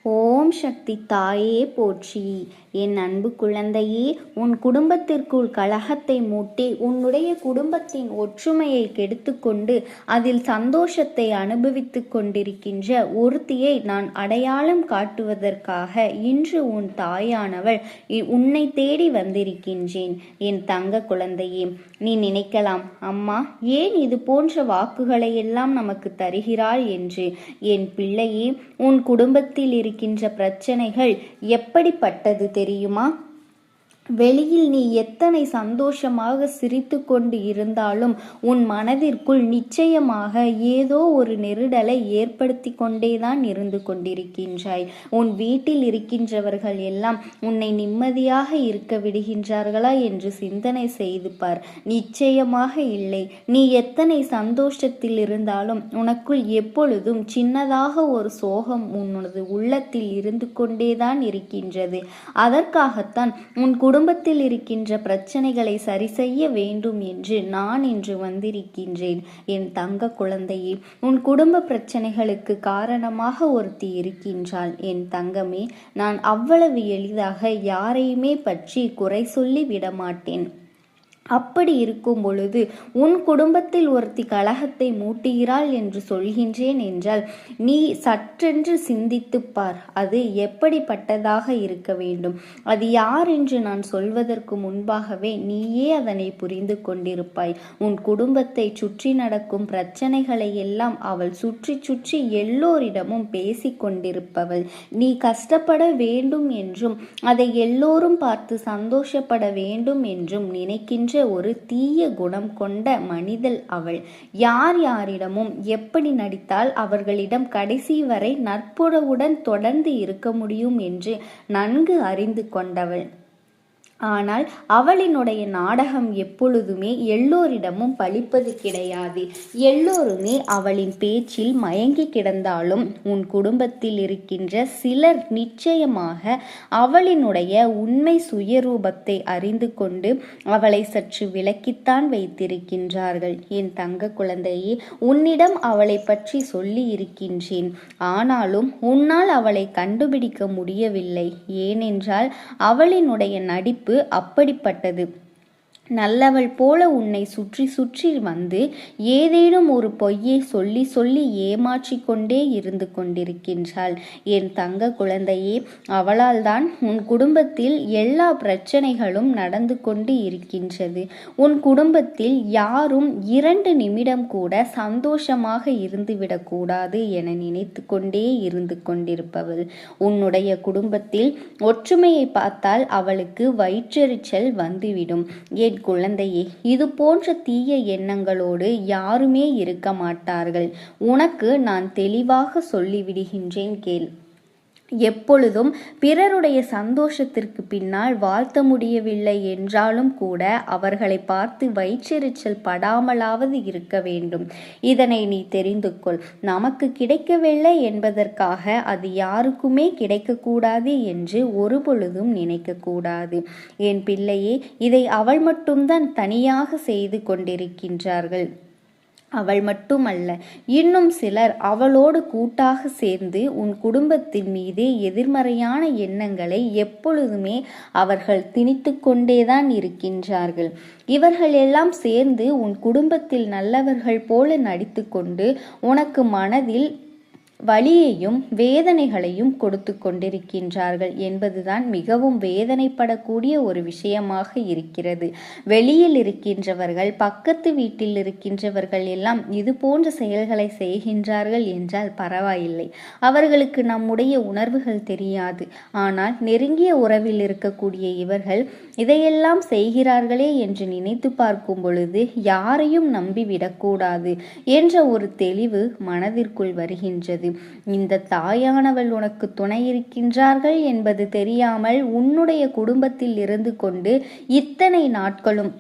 ஓம் சக்தி தாயே போற்றி. என் அன்பு குழந்தையே, உன் குடும்பத்திற்குள் கலகத்தை மூட்டி உன்னுடைய குடும்பத்தின் ஒற்றுமையை கெடுத்துக்கொண்டு அதில் சந்தோஷத்தை அனுபவித்து கொண்டிருக்கின்ற ஒருத்தியை நான் அடையாளம் காட்டுவதற்காக இன்று உன் தாயானவள் உன்னை தேடி வந்திருக்கின்றேன். என் தங்க குழந்தையே, நீ நினைக்கலாம், அம்மா ஏன் இது போன்ற வாக்குகளை எல்லாம் நமக்கு தருகிறாள் என்று. என் பிள்ளையே, உன் குடும்பத்தில் இருக்கின்ற பிரச்சனைகள் எப்படிப்பட்டது தெரியுமா? வெளியில் நீ எத்தனை சந்தோஷமாக சிரித்து கொண்டு இருந்தாலும் உன் மனதிற்குள் நிச்சயமாக ஏதோ ஒரு நெருடலை ஏற்படுத்தி கொண்டேதான் இருந்து கொண்டிருக்கின்றாய். உன் வீட்டில் இருக்கின்றவர்கள் எல்லாம் உன்னை நிம்மதியாக இருக்க விடுகின்றார்களா என்று சிந்தனை செய்து பார். நிச்சயமாக இல்லை. நீ எத்தனை சந்தோஷத்தில் இருந்தாலும் உனக்குள் எப்பொழுதும் சின்னதாக ஒரு சோகம் உன்னது உள்ளத்தில் இருந்து கொண்டேதான் இருக்கின்றது. அதற்காகத்தான் உன் குடும்பத்தில் இருக்கின்ற பிரச்சனைகளை சரி செய்ய வேண்டும் என்று நான் இன்று வந்திருக்கின்றேன். என் தங்க குழந்தையே, உன் குடும்ப பிரச்சனைகளுக்கு காரணமாக ஒருத்தி இருக்கின்றாள். என் தங்கமே, நான் அவ்வளவு எளிதாக யாரையுமே பற்றி குறை சொல்லி விடமாட்டேன். அப்படி இருக்கும் பொழுது உன் குடும்பத்தில் ஒருத்தி கலகத்தை மூட்டுகிறாள் என்று சொல்கின்றேன் என்றால் நீ சற்றென்று சிந்தித்து பார். அது எப்படிப்பட்டதாக இருக்க வேண்டும். அது யார் என்று நான் சொல்வதற்கு முன்பாகவே நீயே அதனை புரிந்து கொண்டிருப்பாய். உன் குடும்பத்தை சுற்றி நடக்கும் பிரச்சனைகளை எல்லாம் அவள் சுற்றி சுற்றி எல்லோரிடமும் பேசி கொண்டிருப்பவள். நீ கஷ்டப்பட வேண்டும் என்றும் அதை எல்லோரும் பார்த்து சந்தோஷப்பட வேண்டும் என்றும் நினைக்கின்ற ஒரு தீய குணம் கொண்ட மனிதள் அவள். யார் யாரிடமும் எப்படி நடித்தால் அவர்களிடம் கடைசி வரை நட்புறவுடன் தொடர்ந்து இருக்க முடியும் என்று நன்கு அறிந்து கொண்டவள். ஆனால் அவளினுடைய நாடகம் எப்பொழுதுமே எல்லோரிடமும் பலிப்பது கிடையாது. எல்லோருமே அவளின் பேச்சில் மயங்கி கிடந்தாலும் உன் குடும்பத்தில் இருக்கின்ற சிலர் நிச்சயமாக அவளினுடைய உண்மை சுயரூபத்தை அறிந்து கொண்டு அவளை சற்று விலக்கித்தான் வைத்திருக்கின்றார்கள். என் தங்க குழந்தையே, உன்னிடம் அவளை பற்றி சொல்லி இருக்கின்றேன். ஆனாலும் உன்னால் அவளை கண்டுபிடிக்க முடியவில்லை. ஏனென்றால் அவளினுடைய நடிப்பு அப்படிப்பட்டது. நல்லவள் போல உன்னை சுற்றி சுற்றி வந்து ஏதேனும் ஒரு பொய்யை சொல்லி சொல்லி ஏமாற்றி கொண்டே இருந்து கொண்டிருக்கின்றாள். என் தங்க குழந்தையே, அவளால் தான் உன் குடும்பத்தில் எல்லா பிரச்சனைகளும் நடந்து கொண்டு இருக்கின்றது. உன் குடும்பத்தில் யாரும் 2 நிமிடம் கூட சந்தோஷமாக இருந்துவிடக்கூடாது என நினைத்து கொண்டே இருந்து கொண்டிருப்பவள். உன்னுடைய குடும்பத்தில் ஒற்றுமையை பார்த்தால் அவளுக்கு வயிற்றெரிச்சல் வந்துவிடும். என் குழந்தையே, இது போன்ற தீய எண்ணங்களோடு யாருமே இருக்க மாட்டார்கள். உனக்கு நான் தெளிவாக சொல்லிவிடுகின்றேன் கேள். எப்பொழுதும் பிறருடைய சந்தோஷத்திற்கு பின்னால் வாழ்த்த முடியவில்லை என்றாலும் கூட அவர்களை பார்த்து வயிற்றெரிச்சல் படாமலாவது இருக்க வேண்டும். இதனை நீ தெரிந்து கொள். நமக்கு கிடைக்கவில்லை என்பதற்காக அது யாருக்குமே கிடைக்கக்கூடாது என்று ஒரு பொழுதும் நினைக்கக்கூடாது. என் பிள்ளையே, இதை அவள் மட்டும்தான் தனியாக செய்து கொண்டிருக்கின்றார்கள். அவள் மட்டுமல்ல, இன்னும் சிலர் அவளோடு கூட்டாக சேர்ந்து உன் குடும்பத்தின் மீது எதிர்மறையான எண்ணங்களை எப்பொழுதுமே அவர்கள் திணித்து கொண்டேதான் இருக்கின்றார்கள். இவர்கள் எல்லாம் சேர்ந்து உன் குடும்பத்தில் நல்லவர்கள் போல நடித்து கொண்டு உனக்கு மனதில் வலியையும் வேதனைகளையும் கொடுத்து கொண்டிருக்கின்றார்கள் என்பதுதான் மிகவும் வேதனைப்படக்கூடிய ஒரு விஷயமாக இருக்கிறது. வெளியில் இருக்கின்றவர்கள், பக்கத்து வீட்டில் இருக்கின்றவர்கள் எல்லாம் இது போன்ற செயல்களை செய்கின்றார்கள் என்றால் பரவாயில்லை. அவர்களுக்கு நம்முடைய உணர்வுகள் தெரியாது. ஆனால் நெருங்கிய உறவில் இருக்கக்கூடிய இவர்கள் இதையெல்லாம் செய்கிறார்களே என்று நினைத்து பார்க்கும் பொழுது யாரையும் நம்பிவிடக்கூடாது என்ற ஒரு தெளிவு மனதிற்குள் வருகின்றது. இந்த தாயானவள் உனக்கு துணை இருக்கின்றார்கள் என்பது தெரியாமல் உன்னுடைய குடும்பத்தில் இருந்து கொண்டு இத்தனை நாட்களும்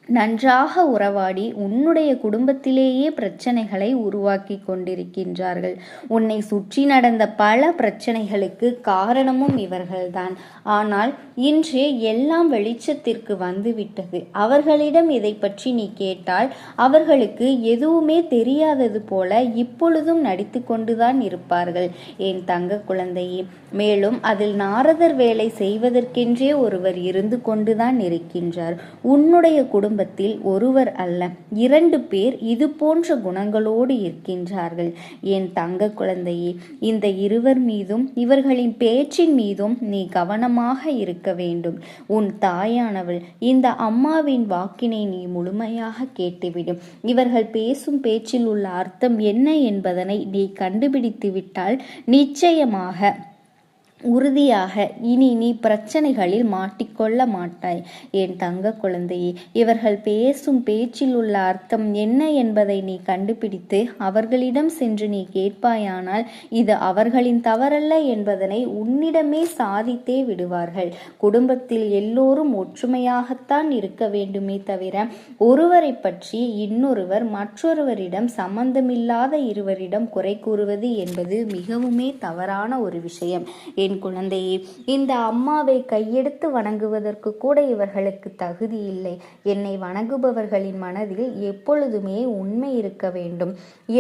நன்றாக உறவாடி உன்னுடைய குடும்பத்திலேயே பிரச்சனைகளை உருவாக்கி கொண்டிருக்கின்றார்கள். உன்னை சுற்றி நடந்த பல பிரச்சனைகளுக்கு காரணமும் இவர்கள்தான். ஆனால் இன்று எல்லாம் வெளிச்சத்திற்கு வந்துவிட்டது. அவர்களிடம் இதை பற்றி நீ கேட்டால் அவர்களுக்கு எதுவுமே தெரியாதது போல இப்பொழுதும் நடித்து கொண்டுதான் இருப்பார்கள் என் தங்க குழந்தையே. மேலும் அதில் நாரதர் வேலை செய்வதற்கென்றே ஒருவர் இருந்து கொண்டுதான் இருக்கின்றார். உன்னுடைய குடும்பத்தில் ஒருவர் அல்ல 2 பேர் இது போன்ற குணங்களோடு இருக்கின்றார்கள் என் தங்க குழந்தையே. இந்த இருவர் மீதும் இவர்களின் பேச்சின் மீதும் நீ கவனமாக இருக்க வேண்டும். உன் தாயானவள் இந்த அம்மாவின் வாக்கினை நீ முழுமையாக கேட்டுவிடும். இவர்கள் பேசும் பேச்சில் உள்ள அர்த்தம் என்ன என்பதனை நீ கண்டுபிடித்து விட்டால் நிச்சயமாக உறுதியாக இனி நீ பிரச்சனைகளில் மாட்டிக்கொள்ள மாட்டாய் என் தங்க குழந்தையே. இவர்கள் பேசும் பேச்சில் உள்ள அர்த்தம் என்ன என்பதை நீ கண்டுபிடித்து அவர்களிடம் சென்று நீ கேட்பாயானால் இது அவர்களின் தவறல்ல என்பதனை உன்னிடமே சாதித்தே விடுவார்கள். குடும்பத்தில் எல்லோரும் ஒற்றுமையாகத்தான் இருக்க வேண்டுமே தவிர ஒருவரை பற்றி இன்னொருவர் மற்றொருவரிடம் சம்பந்தமில்லாத இருவரிடம் குறை கூறுவது என்பது மிகவுமே தவறான ஒரு விஷயம் என் குழந்தையே. இந்த அம்மாவை கையெடுத்து வணங்குவதற்கு கூட இவர்களுக்கு தகுதி இல்லை. என்னை வணங்குபவர்களின் மனதில் எப்பொழுதுமே உண்மை இருக்க வேண்டும்,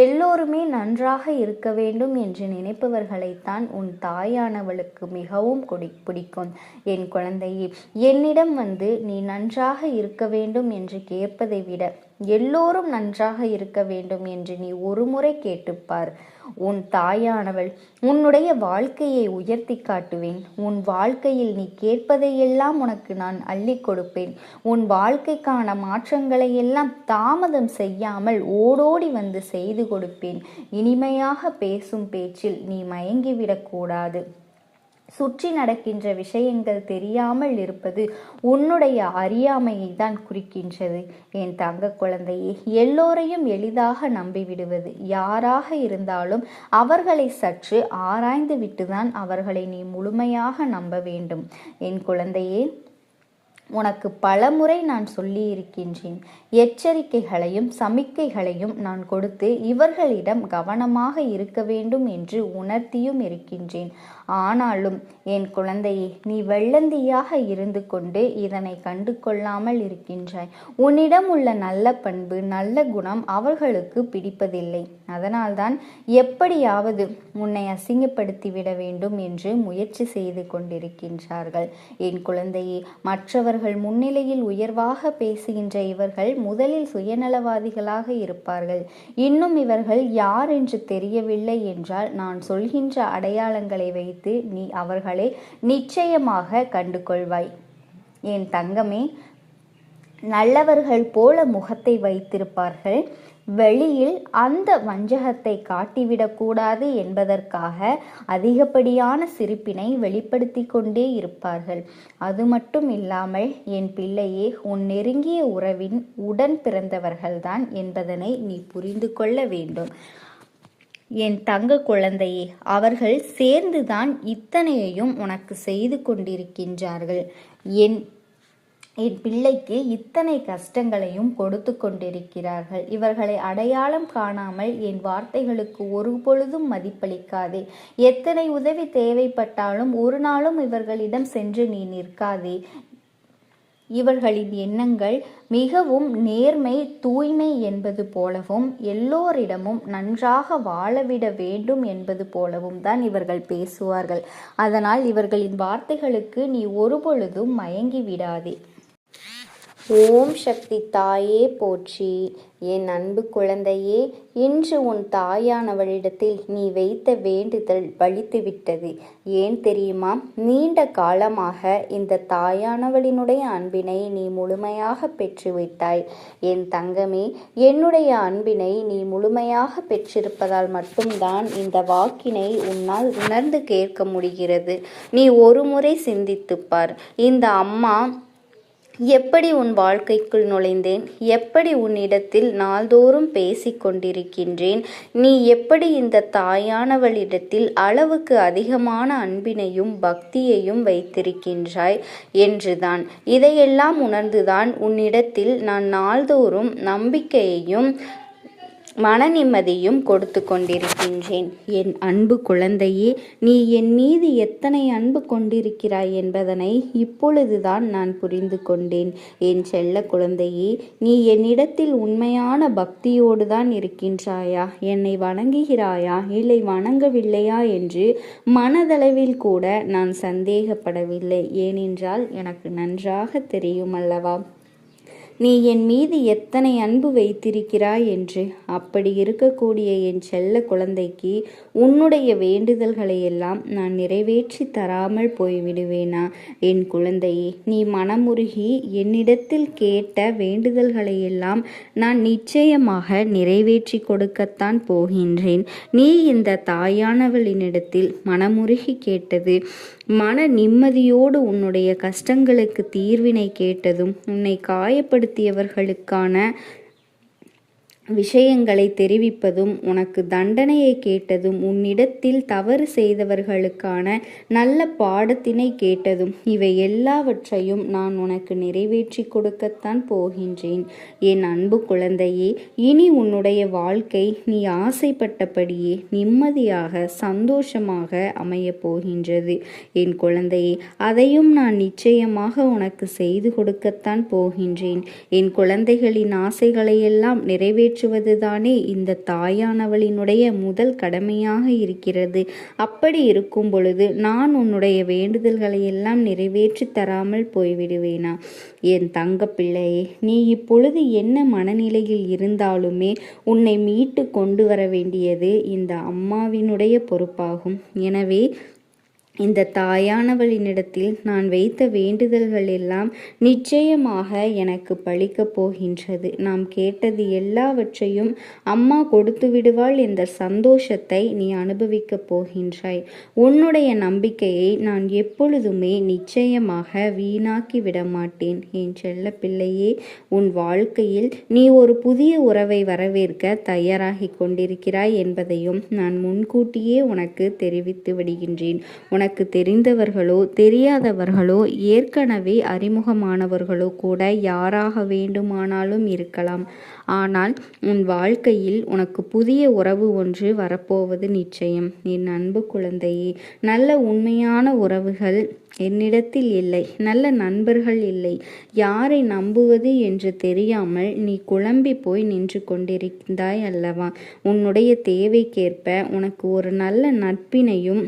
எல்லோருமே நன்றாக இருக்க வேண்டும் என்று நினைப்பவர்களைத்தான் உன் தாயானவளுக்கு மிகவும் பிடிக்கும் என் குழந்தையே. என்னிடம் வந்து நீ நன்றாக இருக்க வேண்டும் என்று கேட்பதை விட எல்லோரும் நன்றாக இருக்க வேண்டும் என்று நீ ஒருமுறை கேட்டுப்பார். உன் தாயானவள் உன்னுடைய வாழ்க்கையை உயர்த்தி காட்டுவேன். உன் வாழ்க்கையில் நீ கேட்பதையெல்லாம் உனக்கு நான் அள்ளி கொடுப்பேன். உன் வாழ்க்கைக்கான மாற்றங்களை எல்லாம் தாமதம் செய்யாமல் ஓடோடி வந்து செய்து கொடுப்பேன். இனிமையாக பேசும் பேச்சில் நீ மயங்கிவிடக்கூடாது. சுற்றி நடக்கின்ற விஷயங்கள் தெரியாமல் இருப்பது உன்னுடைய அறியாமையை தான் குறிக்கின்றது என் தங்க குழந்தையே. எல்லோரையும் எளிதாக நம்பிவிடுவது, யாராக இருந்தாலும் அவர்களை சற்று ஆராய்ந்து விட்டுதான் அவர்களை நீ முழுமையாக நம்ப வேண்டும் என் குழந்தையே. உனக்கு பலமுறை நான் சொல்லி இருக்கின்றேன். எச்சரிக்கைகளையும் சமிக்கைகளையும் நான் கொடுத்து இவர்களிடம் கவனமாக இருக்க வேண்டும் என்று உணர்த்தியும் இருக்கின்றேன். ஆனாலும் என் குழந்தையே, நீ வெள்ளந்தியாக இருந்து கொண்டு இதனை கண்டு கொள்ளாமல் இருக்கின்றாய். உன்னிடம் உள்ள நல்ல பண்பு நல்ல குணம் அவர்களுக்கு பிடிப்பதில்லை. அதனால்தான் எப்படியாவது உன்னை அசிங்கப்படுத்திவிட வேண்டும் என்று முயற்சி செய்து கொண்டிருக்கின்றார்கள் என் குழந்தையே. மற்றவர்கள் முன்னிலையில் உயர்வாக பேசுகின்ற இவர்கள் முதலில் சுயநலவாதிகளாக இருப்பார்கள். இன்னும் இவர்கள் யார் என்று தெரியவில்லை என்றால் நான் சொல்கின்ற அடையாளங்களை வைத்து நீ அவர்களை நிச்சயமாக கண்டு கொள்வாய் என் தங்கமே. நல்லவர்கள் போல முகத்தை வைத்திருப்பார்கள். வெளியில் அந்த வஞ்சகத்தை காட்டிவிடக்கூடாது என்பதற்காக அதிகப்படியான சிரிப்பினை வெளிப்படுத்தி கொண்டே இருப்பார்கள். அது மட்டும் இல்லாமல் என் பிள்ளையே, உன் நெருங்கிய உறவின் உடன் பிறந்தவர்கள்தான் என்பதனை நீ புரிந்து கொள்ள வேண்டும் என் தங்க குழந்தையே. அவர்கள் சேர்ந்துதான் இத்தனையையும் உனக்கு செய்து கொண்டிருக்கின்றார்கள். என் பிள்ளைக்கு இத்தனை கஷ்டங்களையும் கொடுத்து கொண்டிருக்கிறார்கள். இவர்களை அடையாளம் காணாமல் என் வார்த்தைகளுக்கு ஒரு பொழுதும் மதிப்பளிக்காதே. எத்தனை உதவி தேவைப்பட்டாலும் ஒரு நாளும் இவர்களிடம் சென்று நீ நிற்காதே. இவர்களின் எண்ணங்கள் மிகவும் நேர்மை தூய்மை என்பது போலவும் எல்லோரிடமும் நன்றாக வாழவிட வேண்டும் என்பது போலவும் தான் இவர்கள் பேசுவார்கள். அதனால் இவர்களின் வார்த்தைகளுக்கு நீ ஒருபொழுதும் மயங்கி விடாதே. ஓம் சக்தி தாயே போற்றி. என் அன்பு குழந்தையே, இன்று உன் தாயானவளிடத்தில் நீ வைத்த வேண்டுதல் பலித்துவிட்டது. ஏன் தெரியுமா? நீண்ட காலமாக இந்த தாயானவளினுடைய அன்பினை நீ முழுமையாக பெற்றுவிட்டாய் என் தங்கமே. என்னுடைய அன்பினை நீ முழுமையாக பெற்றிருப்பதால் மட்டும்தான் இந்த வாக்கினை உன்னால் உணர்ந்து கேட்க முடிகிறது. நீ ஒரு முறை சிந்தித்துப்பார். இந்த அம்மா எப்படி உன் வாழ்க்கைக்குள் நுழைந்தேன், எப்படி உன்னிடத்தில் நாள்தோறும் பேசிக் கொண்டிருக்கின்றேன், நீ எப்படி இந்த தாயானவளிடத்தில் அளவுக்கு அதிகமான அன்பினையும் பக்தியையும் வைத்திருக்கின்றாய் என்றுதான். இதையெல்லாம் உணர்ந்துதான் உன்னிடத்தில் நான் நாள்தோறும் நம்பிக்கையையும் மன நிம்மதியும் கொடுத்து கொண்டிருக்கின்றேன். என் அன்பு குழந்தையே, நீ என் மீது எத்தனை அன்பு கொண்டிருக்கிறாய் என்பதனை இப்பொழுதுதான் நான் புரிந்து கொண்டேன். என் செல்ல குழந்தையே, நீ என்னிடத்தில் உண்மையான பக்தியோடு தான் இருக்கின்றாயா, என்னை வணங்குகிறாயா இல்லை வணங்கவில்லையா என்று மனதளவில் கூட நான் சந்தேகப்படவில்லை. ஏனென்றால் எனக்கு நன்றாக தெரியும் அல்லவா நீ என் மீது எத்தனை அன்பு வைத்திருக்கிறாய் என்று. அப்படி இருக்கக்கூடிய என் செல்ல குழந்தைக்கு உன்னுடைய வேண்டுதல்களை எல்லாம் நான் நிறைவேற்றி தராமல் போய்விடுவேனா? என் குழந்தையே, நீ மனமுருகி என்னிடத்தில் கேட்ட வேண்டுதல்களை எல்லாம் நான் நிச்சயமாக நிறைவேற்றி கொடுக்கத்தான் போகின்றேன். நீ இந்த தாயானவளினிடத்தில் மனமுருகி கேட்டது, மன நிம்மதியோடு உன்னுடைய கஷ்டங்களுக்கு தீர்வினை கேட்டதும், உன்னை காயப்படுத்தியவர்களுக்கான விஷயங்களை தெரிவிப்பதும், உனக்கு தண்டனையை கேட்டதும், உன்னிடத்தில் தவறு செய்தவர்களுக்கான நல்ல பாடத்தினை கேட்டதும், இவை எல்லாவற்றையும் நான் உனக்கு நிறைவேற்றி கொடுக்கத்தான் போகின்றேன். என் அன்பு குழந்தையே, இனி உன்னுடைய வாழ்க்கை நீ ஆசைப்பட்டபடியே நிம்மதியாக சந்தோஷமாக அமையப் போகின்றது. என் குழந்தையே, அதையும் நான் நிச்சயமாக உனக்கு செய்து கொடுக்கத்தான் போகின்றேன். என் குழந்தைகளின் ஆசைகளையெல்லாம் நிறைவேற்றுவதுதானே இந்த தாயானவளினுடைய முதல் கடமையாக இருக்கிறது. அப்படி இருக்கும் பொழுது நான் உன்னுடைய வேண்டுதல்களை எல்லாம் நிறைவேற்றி தராமல் போய்விடுவேனா? என் தங்க பிள்ளையே, நீ இப்பொழுது என்ன மனநிலையில் இருந்தாலுமே உன்னை மீட்டு கொண்டு வர வேண்டியது இந்த அம்மாவினுடைய பொறுப்பாகும். எனவே இந்த தாயானவளினிடத்தில் நான் வைத்த வேண்டுதல்கள் எல்லாம் நிச்சயமாக எனக்கு பலிக்கப் போகின்றது. நாம் கேட்டது எல்லாவற்றையும் அம்மா கொடுத்து விடுவாள் என்ற சந்தோஷத்தை நீ அனுபவிக்கப் போகின்றாய். உன்னுடைய நம்பிக்கையை நான் எப்பொழுதுமே நிச்சயமாக வீணாக்கி விட மாட்டேன். என் செல்ல பிள்ளையே, உன் வாழ்க்கையில் நீ ஒரு புதிய உறவை வரவேற்க தயாராகி கொண்டிருக்கிறாய் என்பதையும் நான் முன்கூட்டியே உனக்கு தெரிவித்து விடுகின்றேன். உனக்கு தெரிந்தவர்களோ தெரியாதவர்களோ ஏற்கனவே அறிமுகமானவர்களோ கூட யாராக வேண்டுமானாலும் இருக்கலாம். ஆனால் உன் வாழ்க்கையில் உனக்கு புதிய உறவு ஒன்று வரப்போவது நிச்சயம். என் அன்பு குழந்தையே, நல்ல உண்மையான உறவுகள் என்னிடத்தில் இல்லை, நல்ல நண்பர்கள் இல்லை. யாரை நம்புவது என்று தெரியாமல் நீ குழம்பி போய் நின்று கொண்டிருந்தாய் அல்லவா? உன்னுடைய தேவைக்கேற்ப உனக்கு ஒரு நல்ல நட்பினையும்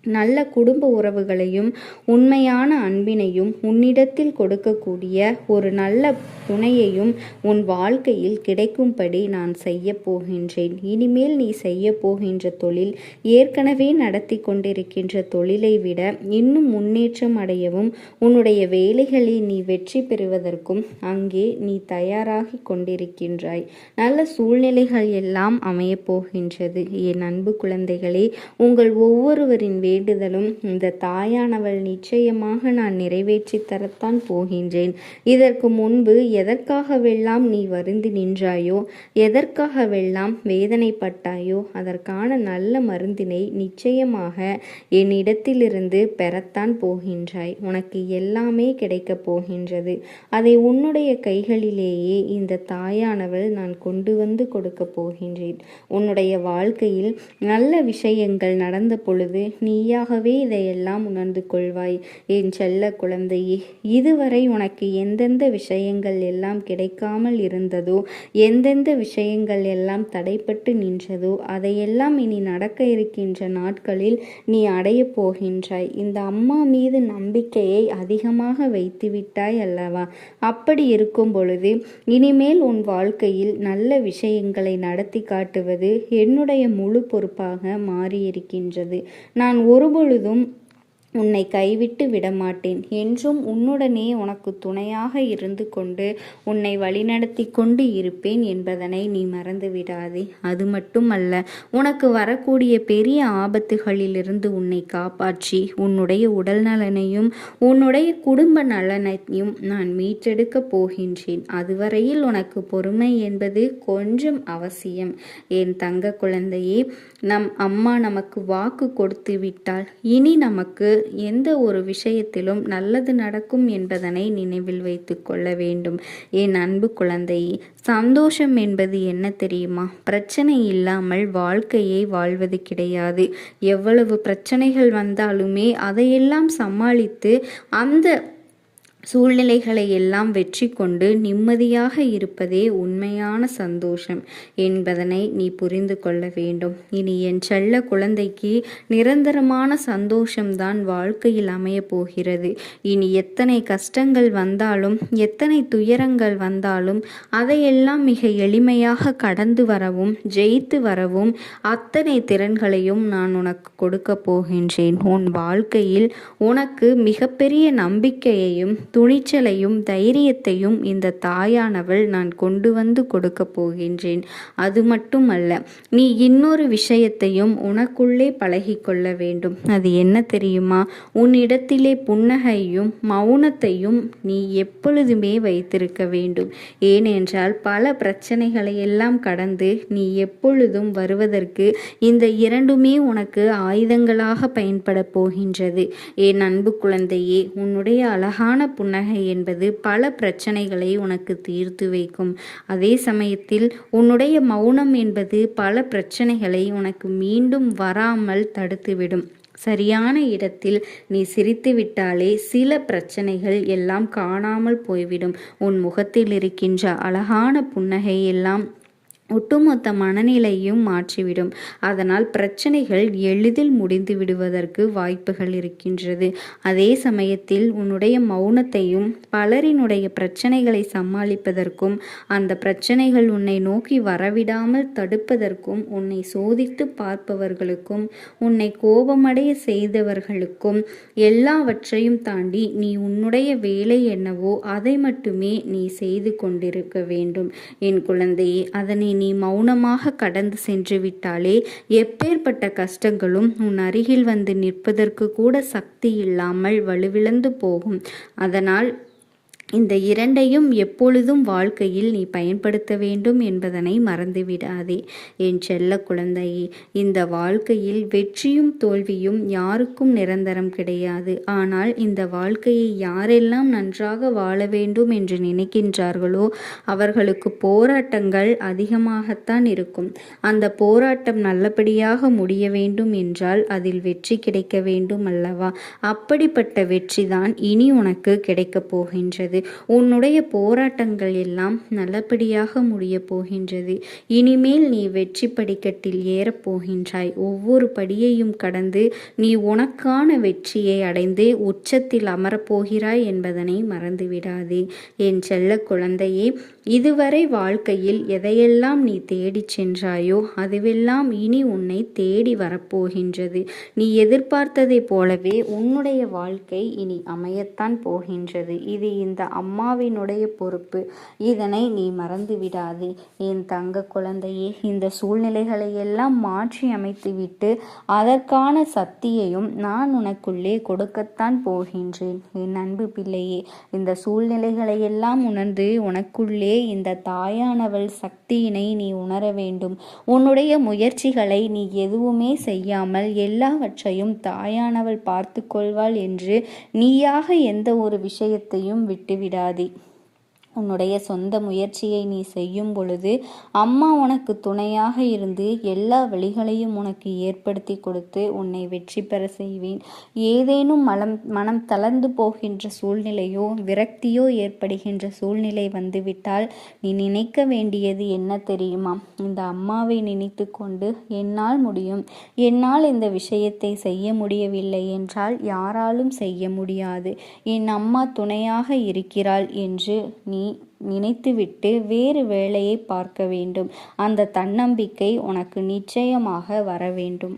நல்ல குடும்ப உறவுகளையும் உண்மையான அன்பினையும் உன்னிடத்தில் கொடுக்கக்கூடிய ஒரு நல்ல துணையையும் உன் வாழ்க்கையில் கிடைக்கும்படி நான் செய்ய போகின்றேன். இனிமேல் நீ செய்ய போகின்ற தொழில் ஏற்கனவே நடத்தி கொண்டிருக்கின்ற தொழிலை விட இன்னும் முன்னேற்றம் அடையவும், உன்னுடைய வேலைகளில் நீ வெற்றி பெறுவதற்கும் அங்கே நீ தயாராகி கொண்டிருக்கின்றாய். நல்ல சூழ்நிலைகள் எல்லாம் அமையப் போகின்றது. என் அன்பு குழந்தைகளே, உங்கள் ஒவ்வொருவரின் வேண்டுதலும் இந்த தாயானவள் நிச்சயமாக நான் நிறைவேற்றி தரத்தான் போகின்றேன். இதற்கு முன்பு எதற்காகவெல்லாம் நீ வருந்தி நின்றாயோ, எதற்காகவெல்லாம் வேதனைப்பட்டாயோ, அதற்கான நல்ல மருந்தினை நிச்சயமாக என்னிடத்திலிருந்து பெறத்தான் போகின்றாய். உனக்கு எல்லாமே கிடைக்கப் போகின்றது. அதை உன்னுடைய கைகளிலேயே இந்த தாயானவள் நான் கொண்டு வந்து கொடுக்க போகின்றேன். உன்னுடைய வாழ்க்கையில் நல்ல விஷயங்கள் நடந்த பொழுது நீயாகவே இதையெல்லாம் உணர்ந்து கொள்வாய். என் செல்ல குழந்தையே, இதுவரை உனக்கு எந்தெந்த விஷயங்கள் எல்லாம் கிடைக்காமல் இருந்ததோ, எந்தெந்த விஷயங்கள் எல்லாம் தடைப்பட்டு நின்றதோ, அதையெல்லாம் இனி நடக்க இருக்கின்ற நாட்களில் நீ அடைய போகின்றாய். இந்த அம்மா மீது நம்பிக்கையை அதிகமாக வைத்து விட்டாய் அல்லவா? அப்படி இருக்கும் பொழுது இனிமேல் உன் வாழ்க்கையில் நல்ல விஷயங்களை நடத்தி காட்டுவது என்னுடைய முழு பொறுப்பாக மாறியிருக்கின்றது. நான் ஒருபொழுதும் உன்னை கைவிட்டு விடமாட்டேன். என்றும் உன்னுடனே உனக்கு துணையாக இருந்து கொண்டு உன்னை வழிநடத்தி கொண்டு இருப்பேன் என்பதனை நீ மறந்து விடாதே. அது மட்டுமல்ல, உனக்கு வரக்கூடிய பெரிய ஆபத்துகளிலிருந்து உன்னை காப்பாற்றி உன்னுடைய உடல் நலனையும் உன்னுடைய குடும்ப நலனையும் நான் மீட்டெடுக்கப் போகின்றேன். அதுவரையில் உனக்கு பொறுமை என்பது கொஞ்சம் அவசியம். என் தங்க குழந்தையே, நம் அம்மா நமக்கு வாக்கு கொடுத்து விட்டால் இனி நமக்கு எந்த ஒரு விஷயத்திலும் நல்லது நடக்கும் என்பதனை நினைவில் வைத்து கொள்ள வேண்டும். என் அன்பு குழந்தையே, சந்தோஷம் என்பது என்ன தெரியுமா? பிரச்சனை இல்லாமல் வாழ்க்கையை வாழ்வது கிடையாது. எவ்வளவு பிரச்சனைகள் வந்தாலுமே அதையெல்லாம் சமாளித்து அந்த சூழ்நிலைகளை எல்லாம் வெற்றி கொண்டு நிம்மதியாக இருப்பதே உண்மையான சந்தோஷம் என்பதனை நீ புரிந்து கொள்ள வேண்டும். இனி என் செல்ல குழந்தைக்கு நிரந்தரமான சந்தோஷம்தான் வாழ்க்கையில் அமைய போகிறது. இனி எத்தனை கஷ்டங்கள் வந்தாலும் எத்தனை துயரங்கள் வந்தாலும் அதையெல்லாம் மிக எளிமையாக கடந்து வரவும் ஜெயித்து வரவும் அத்தனை திறன்களையும் நான் உனக்கு கொடுக்க போகின்றேன். உன் வாழ்க்கையில் உனக்கு மிகப்பெரிய நம்பிக்கையையும் துணிச்சலையும் தைரியத்தையும் இந்த தாயானவள் நான் கொண்டு வந்து கொடுக்க போகின்றேன். அது மட்டுமல்ல, நீ இன்னொரு விஷயத்தையும் உனக்குள்ளே பழகி கொள்ள வேண்டும். அது என்ன தெரியுமா? உன்னிடத்திலே புன்னகையும் மௌனத்தையும் நீ எப்பொழுதுமே வைத்திருக்க வேண்டும். ஏனென்றால் பல பிரச்சனைகளை எல்லாம் கடந்து நீ எப்பொழுதும் வருவதற்கு இந்த இரண்டுமே உனக்கு ஆயுதங்களாக பயன்பட போகின்றது. என் அன்பு குழந்தையே, உன்னுடைய அழகான புன்னகை என்பது பல பிரச்சனைகளை உனக்கு தீர்த்து வைக்கும். அதே சமயத்தில் உன்னுடைய மௌனம் என்பது பல பிரச்சனைகளை உனக்கு மீண்டும் வராமல் தடுத்துவிடும். சரியான இடத்தில் நீ சிரித்து விட்டாலே சில பிரச்சனைகள் எல்லாம் காணாமல் போய்விடும். உன் முகத்தில் இருக்கின்ற அழகான புன்னகை எல்லாம் ஒட்டுமொத்த மனநிலையும் மாற்றிவிடும். அதனால் பிரச்சனைகள் எளிதில் முடிந்து விடுவதற்கு வாய்ப்புகள் இருக்கின்றது. அதே சமயத்தில் உன்னுடைய மௌனத்தையும் பலரினுடைய பிரச்சனைகளை சமாளிப்பதற்கும் அந்த பிரச்சனைகள் உன்னை நோக்கி வரவிடாமல் தடுப்பதற்கும் உன்னை சோதித்து பார்ப்பவர்களுக்கும் உன்னை கோபமடைய செய்தவர்களுக்கும் எல்லாவற்றையும் தாண்டி நீ உன்னுடைய வேலை என்னவோ அதை மட்டுமே நீ செய்து கொண்டிருக்க வேண்டும். என் குழந்தையே, அதனை நீ மௌனமாக கடந்து சென்று விட்டாலே எப்பேற்பட்ட கஷ்டங்களும் உன் அருகில் வந்து நிற்பதற்கு கூட சக்தி இல்லாமல் வலுவிழந்து போகும். அதனால் இந்த இரண்டையும் எப்பொழுதும் வாழ்க்கையில் நீ பயன்படுத்த வேண்டும் என்பதனை மறந்துவிடாதே. என் செல்ல குழந்தையே, இந்த வாழ்க்கையில் வெற்றியும் தோல்வியும் யாருக்கும் நிரந்தரம் கிடையாது. ஆனால் இந்த வாழ்க்கையை யாரெல்லாம் நன்றாக வாழ வேண்டும் என்று நினைக்கின்றார்களோ அவர்களுக்கு போராட்டங்கள் அதிகமாகத்தான் இருக்கும். அந்த போராட்டம் நல்லபடியாக முடிய வேண்டும் என்றால் அதில் வெற்றி கிடைக்க வேண்டும் அல்லவா? அப்படிப்பட்ட வெற்றிதான் இனி உனக்கு கிடைக்கப் போகின்றது. உன்னுடைய போராட்டங்கள் எல்லாம் நல்லபடியாக முடிய போகின்றது. இனிமேல் நீ வெற்றி படிக்கட்டில் ஏறப் போகின்றாய். ஒவ்வொரு படியையும் கடந்து நீ உனக்கான வெற்றியை அடைந்து உச்சத்தில் அமரப்போகிறாய் என்பதனை மறந்துவிடாதே. என் செல்ல குழந்தையே, இதுவரை வாழ்க்கையில் எதையெல்லாம் நீ தேடிச் சென்றாயோ அதுவெல்லாம் இனி உன்னை தேடி வரப்போகின்றது. நீ எதிர்பார்த்ததை போலவே உன்னுடைய வாழ்க்கை இனி அமையத்தான் போகின்றது. இது இந்த அம்மாவினுடைய பொறுப்பு. இதனை நீ மறந்து விடாதே. என் தங்க குழந்தையே, இந்த சூழ்நிலைகளை எல்லாம் மாற்றி அமைத்துவிட்டு அதற்கான சக்தியையும் நான் உனக்குள்ளே கொடுக்கத்தான் போகின்றேன். என் அன்பு பிள்ளையே, இந்த சூழ்நிலைகளை எல்லாம் உணர்ந்து உனக்குள்ளே இந்த தாயானவள் சக்தியினை நீ உணர வேண்டும். உன்னுடைய முயற்சிகளை நீ எதுவுமே செய்யாமல் எல்லாவற்றையும் தாயானவள் பார்த்து கொள்வாள் என்று நீயாக எந்த ஒரு விஷயத்தையும் விட்டுவிடாதே. உன்னுடைய சொந்த முயற்சியை நீ செய்யும் பொழுது அம்மா உனக்கு துணையாக இருந்து எல்லா வழிகளையும் உனக்கு ஏற்படுத்தி கொடுத்து உன்னை வெற்றி பெற செய்வேன். ஏதேனும் மனம் தளர்ந்து போகின்ற சூழ்நிலையோ விரக்தியோ ஏற்படுகின்ற சூழ்நிலை வந்துவிட்டால் நீ நினைக்க வேண்டியது என்ன தெரியுமா? இந்த அம்மாவை நினைத்து கொண்டு என்னால் முடியும், என்னால் இந்த விஷயத்தை செய்ய முடியவில்லை என்றால் யாராலும் செய்ய முடியாது, என் அம்மா துணையாக இருக்கிறாள் என்று நீ நினைத்துவிட்டு வேறு வேலையை பார்க்க வேண்டும். அந்த தன்னம்பிக்கை உனக்கு நிச்சயமாக வர வேண்டும்.